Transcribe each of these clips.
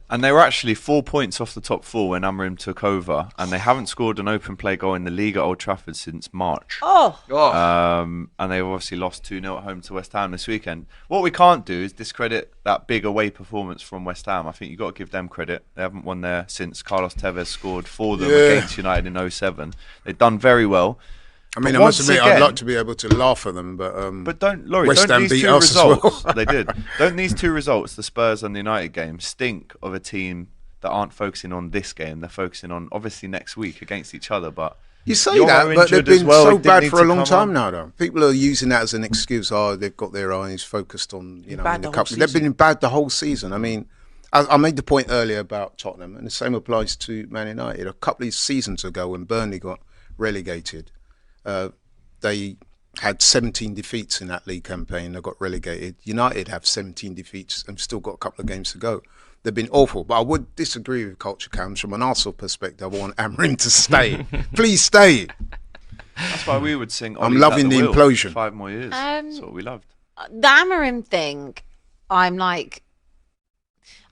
And they were actually 4 points off the top four when Amorim took over, and they haven't scored an open play goal in the league at Old Trafford since March. Oh. And they've obviously lost 2-0 at home to West Ham this weekend. What we can't do is discredit that big away performance from West Ham. I think you've got to give them credit. They haven't won there since Carlos Tevez scored for them against United in 07. They've done very well. I mean, I must admit, I'd like to be able to laugh at them, but don't, Laurie, West don't Ham these beat two us as results, well. they did. Don't these two results, the Spurs and the United game, stink of a team that aren't focusing on this game? They're focusing on, obviously, next week against each other, but... You say that, but they've been so bad for a long time now, though. People are using that as an excuse. Oh, they've got their eyes focused on, in the cup. They've been bad the whole season. I mean, I made the point earlier about Tottenham, and the same applies to Man United. A couple of seasons ago, when Burnley got relegated, they had 17 defeats in that league campaign. They got relegated. United have 17 defeats and still got a couple of games to go. They've been awful. But I would disagree with Culture Cams. From an Arsenal perspective, I want Amorim to stay. Please stay. That's why we would sing I'm loving the implosion. 5 more years. That's what we loved. The Amorim thing, I'm like...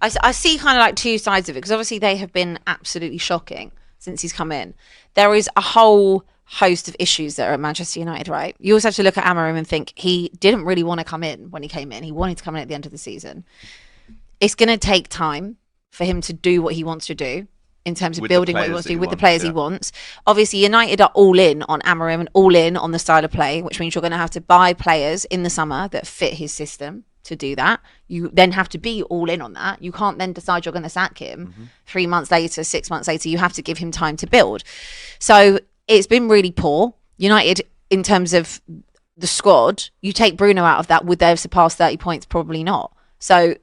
I see kind of like two sides of it, because obviously they have been absolutely shocking since he's come in. There is a whole host of issues that are at Manchester United, right? You also have to look at Amorim and think he didn't really want to come in when he came in. He wanted to come in at the end of the season. It's going to take time for him to do what he wants to do in terms of building what he wants to do with the players he wants. Obviously, United are all in on Amorim and all in on the style of play, which means you're going to have to buy players in the summer that fit his system to do that. You then have to be all in on that. You can't then decide you're going to sack him 3 months later, 6 months later. You have to give him time to build. So it's been really poor. United, in terms of the squad, you take Bruno out of that, would they have surpassed 30 points? Probably not. So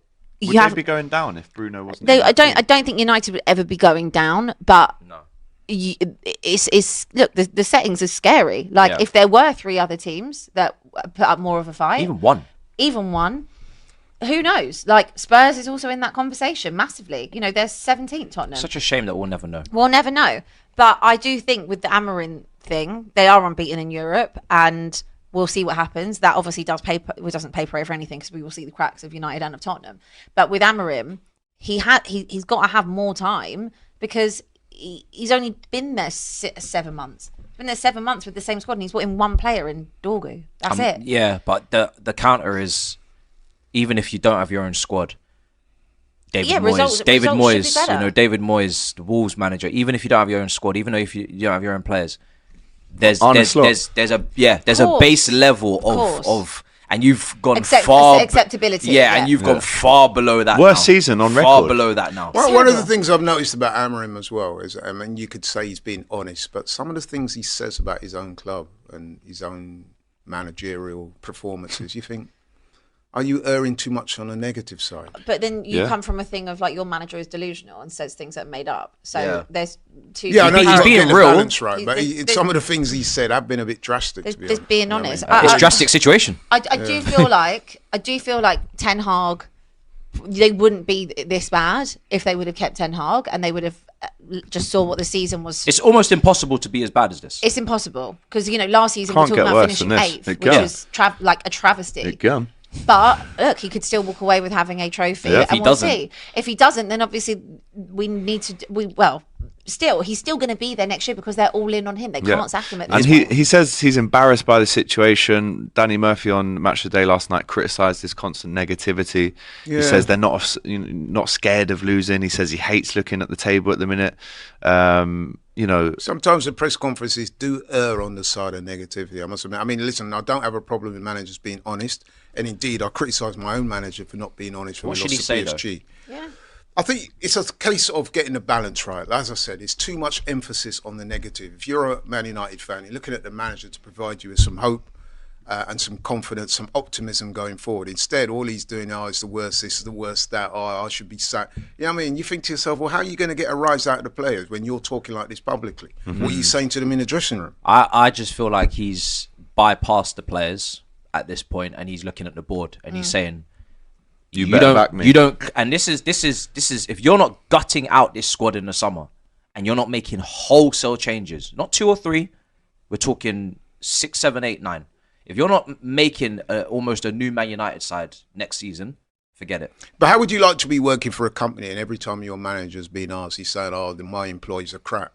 would they be going down if Bruno wasn't? I don't think United would ever be going down, but no. It's look, the settings are scary. Like if there were 3 other teams that put up more of a fight, even one, who knows? Like Spurs is also in that conversation massively. They're 17th, Tottenham. Such a shame that we'll never know. We'll never know. But I do think with the Amorim thing, they are unbeaten in Europe, and we'll see what happens. That obviously doesn't pay parade for anything, because we will see the cracks of United and of Tottenham. But with Amorim, he's got to have more time, because he's only been there 7 months. He's been there 7 months with the same squad, and he's brought in one player in Dorgu. That's it. Yeah, but the counter is, even if you don't have your own squad, David Moyes, David Moyes, the Wolves manager. Even if you don't have your own squad, even though if you don't have your own players, there's a base level of and you've gone acceptability. And you've gone far below that. Worst season on record. Far below that now. Well, one of the things I've noticed about Amorim as well is, you could say he's being honest, but some of the things he says about his own club and his own managerial performances, you think, are you erring too much on a negative side? But then you come from a thing of like your manager is delusional and says things that are made up. So there's two. Yeah, I know he's being real, balance, right? But some of the things he said have been a bit drastic. To be honest. Being honest, it's a drastic situation. I do feel like Ten Hag, they wouldn't be this bad if they would have kept Ten Hag and they would have just saw what the season was. It's almost impossible to be as bad as this. It's impossible because last season we were talking about finishing 8th, which was like a travesty. It can. But look, he could still walk away with having a trophy, and we'll see. If he doesn't, then obviously we need to. He's still going to be there next year because they're all in on him. They can't sack him at this point. And he says he's embarrassed by the situation. Danny Murphy on Match of the Day last night criticised his constant negativity. Yeah. He says they're not scared of losing. He says he hates looking at the table at the minute. Sometimes the press conferences do err on the side of negativity, I must admit. I mean, listen, I don't have a problem with managers being honest. And indeed, I criticise my own manager for not being honest when we lost to PSG. Yeah. I think it's a case of getting the balance right. As I said, it's too much emphasis on the negative. If you're a Man United fan, you're looking at the manager to provide you with some hope and some confidence, some optimism going forward. Instead, all he's doing now is the worst this, the worst that, I should be sacked. You know what I mean? You think to yourself, well, how are you going to get a rise out of the players when you're talking like this publicly? Mm-hmm. What are you saying to them in the dressing room? I just feel like he's bypassed the players at this point, and he's looking at the board and he's saying, you don't back me. You don't, and this is if you're not gutting out this squad in the summer and you're not making wholesale changes, not 2 or 3, we're talking 6, 7, 8, 9. If you're not making almost a new Man United side next season, forget it. But how would you like to be working for a company and every time your manager's been asked, he's saying, "Oh, my employees are crap"?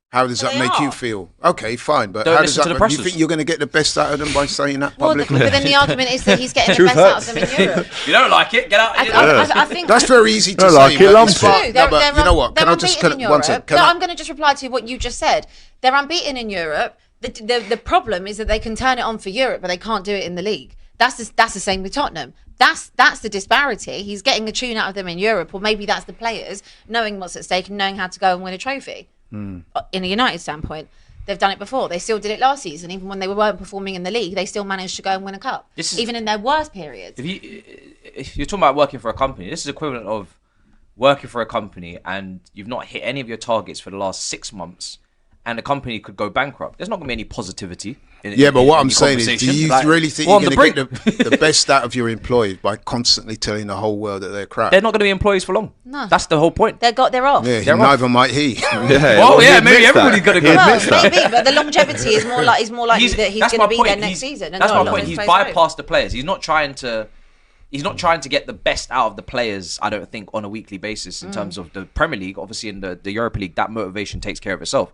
How does that make you feel? Okay, fine, but how does that? You think you're going to get the best out of them by saying that publicly? But then the argument is that he's getting the best out of them in Europe. You don't like it? Get out. I think that's very easy to say. It's true. But you know what? Can I just one second? I'm going to just reply to what you just said. They're unbeaten in Europe. The problem is that they can turn it on for Europe, but they can't do it in the league. That's the same with Tottenham. That's the disparity. He's getting a tune out of them in Europe, or maybe that's the players knowing what's at stake and knowing how to go and win a trophy. In a United standpoint, they've done it before. They still did it last season. Even when they weren't performing in the league, they still managed to go and win a cup. Even in their worst periods. If you're talking about working for a company, this is equivalent of working for a company and you've not hit any of your targets for the last 6 months, and the company could go bankrupt. There's not going to be any positivity. But what I'm saying is, do you really think you're going to get the best out of your employees by constantly telling the whole world that they're crap? They're not going to be employees for long. No. That's the whole point. They're off. Yeah, neither might he. Maybe everybody's going to go. Maybe, but the longevity is more likely that he's going to be there next season. That's my point. He's bypassed the players. He's not trying to get the best out of the players, I don't think, on a weekly basis in terms of the Premier League. Obviously, in the Europa League, that motivation takes care of itself.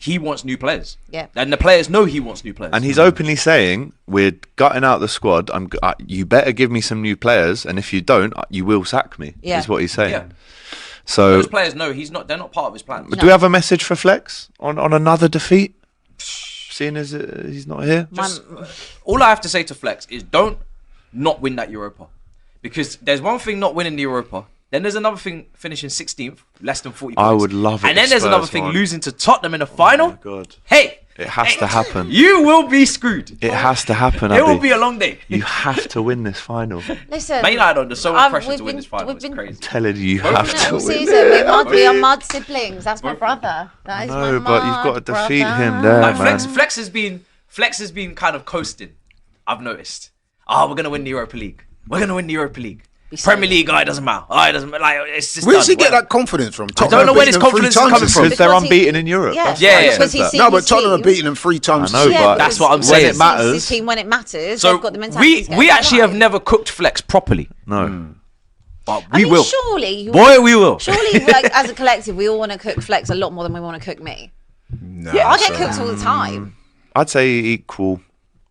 He wants new players. Yeah. And the players know he wants new players. And he's openly saying, we're gutting out the squad. You better give me some new players. And if you don't, you will sack me, is what he's saying. Yeah. So those players know they're not part of his plan. Do we have a message for Flex on another defeat? Seeing as he's not here? All I have to say to Flex is don't not win that Europa. Because there's one thing not winning the Europa. Then there's another thing finishing 16th, less than 40 points. I would love it. And then there's another thing losing to Tottenham in the final. Oh my God. Hey! It has to happen. You will be screwed. It has to happen, It will be a long day. You have to win this final. Listen. Man United under so much pressure to win this final. It's crazy. I'm telling you have to win. We are mud siblings. That's my brother. That is my but you've got to defeat him there, man. Flex has been kind of coasting, I've noticed. We're going to win the Europa League. We're going to win the Europa League. Premier League, it doesn't matter. It doesn't matter. It's just where does he get that confidence from? I don't know where this confidence is coming from. Because they're unbeaten in Europe. Yeah. No, but Tottenham have beaten them 3 times. I know, but that's what I'm saying. When it matters. This team, when it matters, so they've got the mentality. We actually have never cooked Flex properly. No. But we will. Surely. Boy, we will. Surely, as a collective, we all want to cook Flex a lot more than we want to cook me. No, I get cooked all the time. I'd say equal.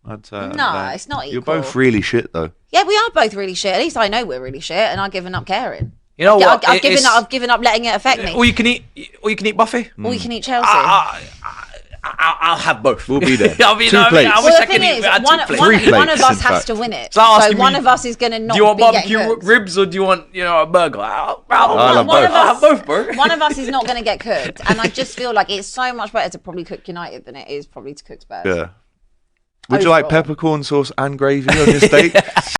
No, it's not equal. You're both really shit, though. Yeah, we are both really shit. At least I know we're really shit, and I've given up caring. You know what? I've given up letting it affect me. Or you can eat Buffy. Or you can eat Chelsea. I'll have both. We'll be there. I wish I could eat. One of us has to win it. So one of us is going to not. Do you want barbecue ribs or do you want a burger? I'll have both, bro. One of us is not going to get cooked, and I just feel like it's so much better to probably cook United than it is probably to cook Spurs. Yeah. Would you like peppercorn sauce and gravy on your steak?